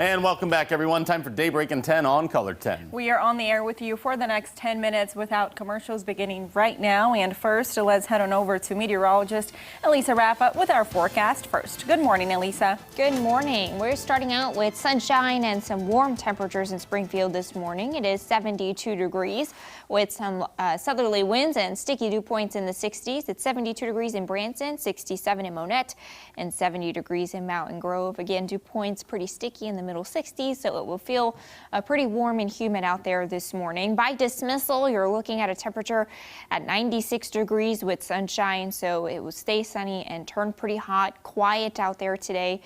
And welcome back, everyone. Time for Daybreak and 10 on Color 10. We are on the air with you for the next 10 minutes without commercials beginning right now. And first, let's head on over to meteorologist Elisa Rappa with our forecast first. Good morning, Elisa. Good morning. We're starting out with sunshine and some warm temperatures in Springfield this morning. It is 72 degrees with some southerly winds and sticky dew points in the 60s. It's 72 degrees in Branson, 67 in Monette, and 70 degrees in Mountain Grove. Again, dew points pretty sticky in the middle 60s, so it will feel pretty warm and humid out there this morning. By dismissal, you're looking at a temperature at 96 degrees with sunshine, so it will stay sunny and turn pretty hot. Quiet out there today,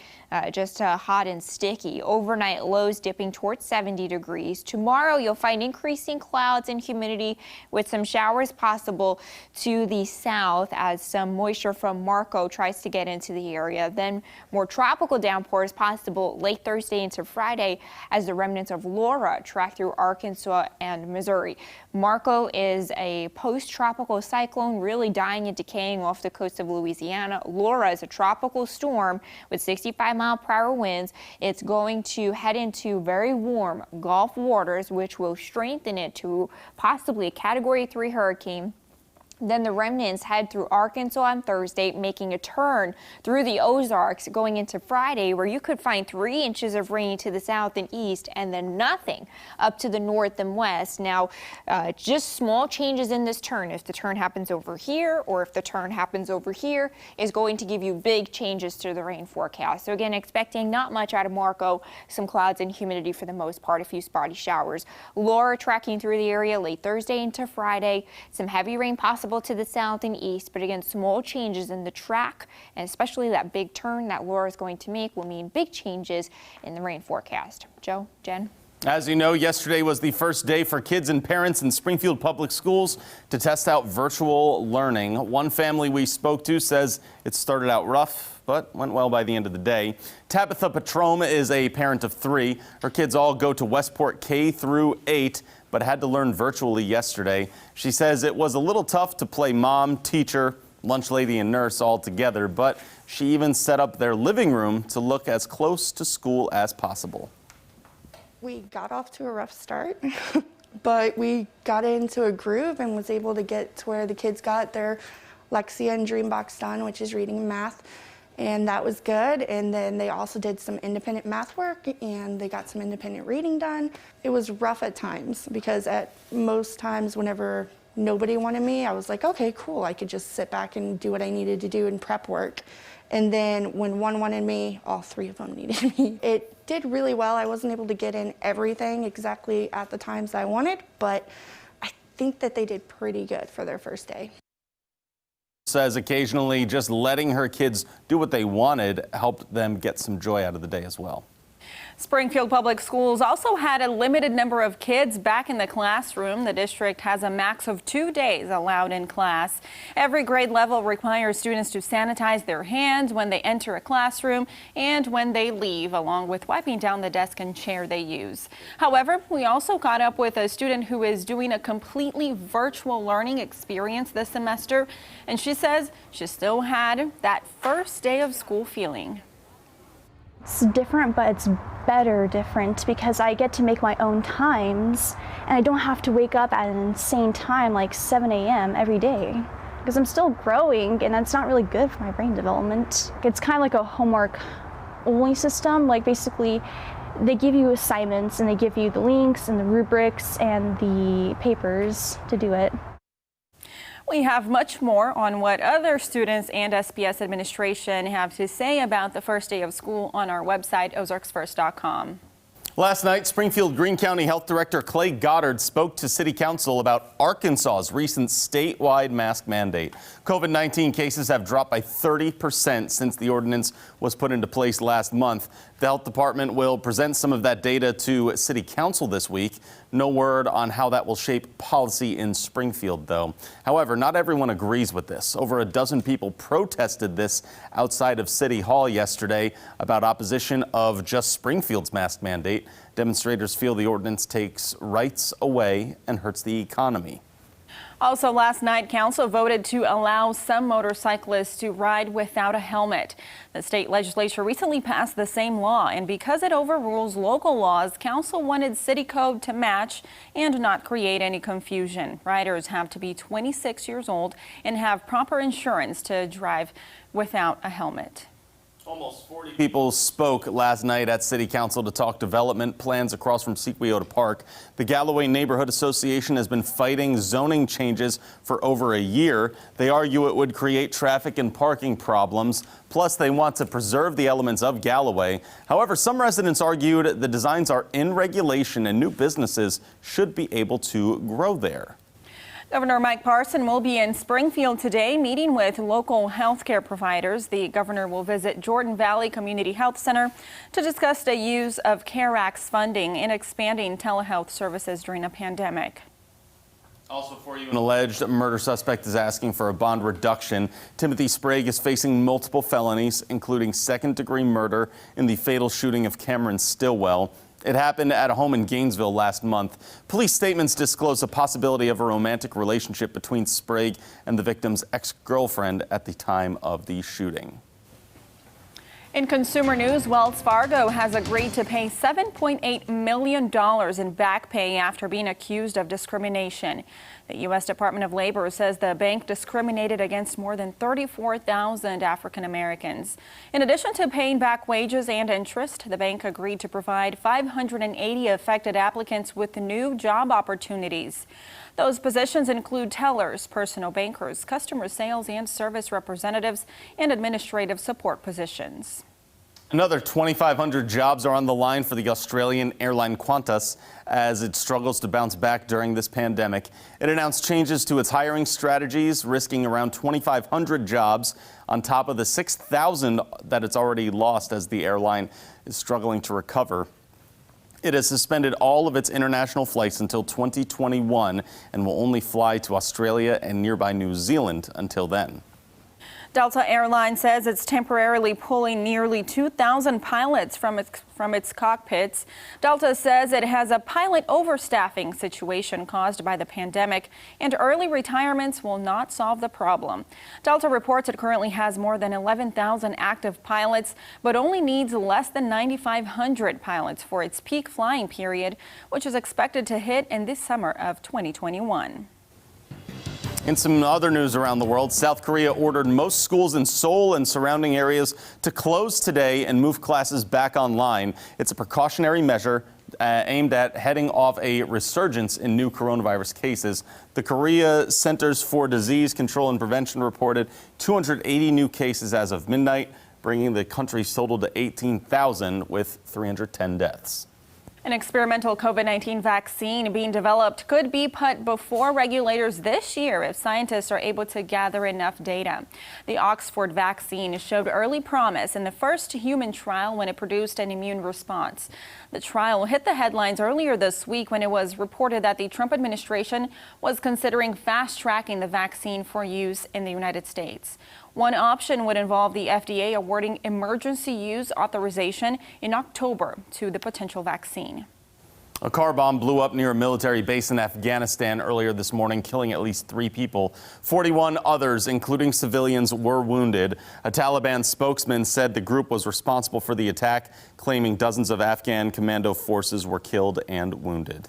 just hot and sticky. Overnight lows dipping towards 70 degrees. Tomorrow, you'll find increasing clouds and humidity with some showers possible to the south as some moisture from Marco tries to get into the area. Then more tropical downpours possible late Thursday into Friday as the remnants of Laura track through Arkansas and Missouri. Marco is a post-tropical cyclone really dying and decaying off the coast of Louisiana. Laura is a tropical storm with 65-mile-per-hour winds. It's going to head into very warm Gulf waters, which will strengthen it to possibly a Category 3 hurricane. Then the remnants head through Arkansas on Thursday, making a turn through the Ozarks going into Friday, where you could find 3 inches of rain to the south and east, and then nothing up to the north and west. Now, just small changes in this turn. If the turn happens over here or if the turn happens over here is going to give you big changes to the rain forecast. So again, expecting not much out of Marco, some clouds and humidity for the most part, a few spotty showers. Laura tracking through the area late Thursday into Friday, some heavy rain possible to the south and east, but again, small changes in the track, and especially that big turn that Laura is going to make will mean big changes in the rain forecast. Joe, Jen. As you know, yesterday was the first day for kids and parents in Springfield Public Schools to test out virtual learning. One family we spoke to says it started out rough, but went well by the end of the day. Tabitha Patrom is a parent of 3. Her kids all go to Westport K through 8, but had to learn virtually yesterday. She says it was a little tough to play mom, teacher, lunch lady, and nurse all together, but she even set up their living room to look as close to school as possible. We got off to a rough start, but we got into a groove and was able to get to where the kids got their Lexia and Dreambox done, which is reading and math, and that was good. And then they also did some independent math work and they got some independent reading done. It was rough at times because at most times whenever nobody wanted me, I was like, okay, cool, I could just sit back and do what I needed to do in prep work. And then when one wanted me, all 3 of them needed me. It did really well. I wasn't able to get in everything exactly at the times I wanted, but I think that they did pretty good for their first day. Says occasionally just letting her kids do what they wanted helped them get some joy out of the day as well. Springfield Public Schools also had a limited number of kids back in the classroom. The district has a max of 2 days allowed in class. Every grade level requires students to sanitize their hands when they enter a classroom and when they leave, along with wiping down the desk and chair they use. However, we also caught up with a student who is doing a completely virtual learning experience this semester, and she says she still had that first day of school feeling. It's different, but it's better different because I get to make my own times and I don't have to wake up at an insane time like 7 a.m. every day because I'm still growing and that's not really good for my brain development. It's kind of like a homework only system. Like basically they give you assignments and they give you the links and the rubrics and the papers to do it. We have much more on what other students and SPS administration have to say about the first day of school on our website, ozarksfirst.com. Last night, Springfield Greene County Health Director Clay Goddard spoke to City Council about Arkansas's recent statewide mask mandate. COVID-19 cases have dropped by 30% since the ordinance was put into place last month. The health department will present some of that data to City Council this week. No word on how that will shape policy in Springfield, though. However, not everyone agrees with this. Over a dozen people protested this outside of City Hall yesterday about opposition of just Springfield's mask mandate. Demonstrators feel the ordinance takes rights away and hurts the economy. Also last night, council voted to allow some motorcyclists to ride without a helmet. The state legislature recently passed the same law, and because it overrules local laws, council wanted city code to match and not create any confusion. Riders have to be 26 years old and have proper insurance to drive without a helmet. Almost 40 people spoke last night at City Council to talk development plans across from Sequoia Park. The Galloway Neighborhood Association has been fighting zoning changes for over a year. They argue it would create traffic and parking problems. Plus, they want to preserve the elements of Galloway. However, some residents argued the designs are in regulation and new businesses should be able to grow there. Governor Mike Parson will be in Springfield today meeting with local health care providers. The governor will visit Jordan Valley Community Health Center to discuss the use of CARE Act's funding in expanding telehealth services during a pandemic. Also for you, an alleged murder suspect is asking for a bond reduction. Timothy Sprague is facing multiple felonies, including second-degree murder in the fatal shooting of Cameron Stillwell. It happened at a home in Gainesville last month. Police statements disclose a possibility of a romantic relationship between Sprague and the victim's ex-girlfriend at the time of the shooting. In consumer news, Wells Fargo has agreed to pay $7.8 million in back pay after being accused of discrimination. The U.S. Department of Labor says the bank discriminated against more than 34,000 African Americans. In addition to paying back wages and interest, the bank agreed to provide 580 affected applicants with new job opportunities. Those positions include tellers, personal bankers, customer sales and service representatives, and administrative support positions. Another 2,500 jobs are on the line for the Australian airline Qantas as it struggles to bounce back during this pandemic. It announced changes to its hiring strategies, risking around 2,500 jobs on top of the 6,000 that it's already lost as the airline is struggling to recover. It has suspended all of its international flights until 2021 and will only fly to Australia and nearby New Zealand until then. Delta Airlines says it's temporarily pulling nearly 2,000 pilots from its cockpits. Delta says it has a pilot overstaffing situation caused by the pandemic, and early retirements will not solve the problem. Delta reports it currently has more than 11,000 active pilots, but only needs less than 9,500 pilots for its peak flying period, which is expected to hit in this summer of 2021. In some other news around the world, South Korea ordered most schools in Seoul and surrounding areas to close today and move classes back online. It's a precautionary measure aimed at heading off a resurgence in new coronavirus cases. The Korea Centers for Disease Control and Prevention reported 280 new cases as of midnight, bringing the country's total to 18,000 with 310 deaths. An experimental COVID-19 vaccine being developed could be put before regulators this year if scientists are able to gather enough data. The Oxford vaccine showed early promise in the first human trial when it produced an immune response. The trial hit the headlines earlier this week when it was reported that the Trump administration was considering fast-tracking the vaccine for use in the United States. One option would involve the FDA awarding emergency use authorization in October to the potential vaccine. A car bomb blew up near a military base in Afghanistan earlier this morning, killing at least 3 people. 41 others, including civilians, were wounded. A Taliban spokesman said the group was responsible for the attack, claiming dozens of Afghan commando forces were killed and wounded.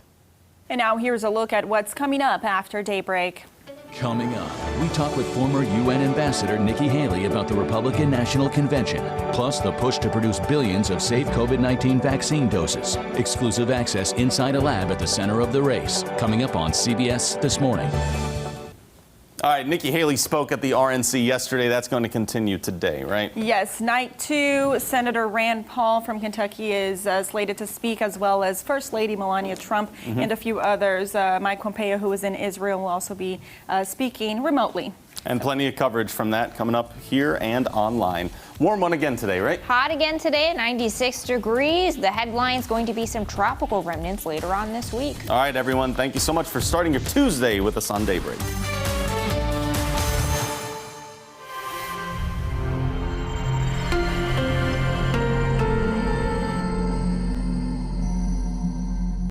And now here's a look at what's coming up after Daybreak. Coming up, we talk with former UN Ambassador Nikki Haley about the Republican National Convention, plus the push to produce billions of safe COVID-19 vaccine doses. Exclusive access inside a lab at the center of the race. Coming up on CBS This Morning. All right, Nikki Haley spoke at the RNC yesterday. That's going to continue today, right? Yes, night 2. Senator Rand Paul from Kentucky is slated to speak, as well as First Lady Melania Trump and a few others. Mike Pompeo, who is in Israel, will also be speaking remotely. And plenty of coverage from that coming up here and online. Warm one again today, right? Hot again today, 96 degrees. The headline's going to be some tropical remnants later on this week. All right, everyone. Thank you so much for starting your Tuesday with us on Daybreak.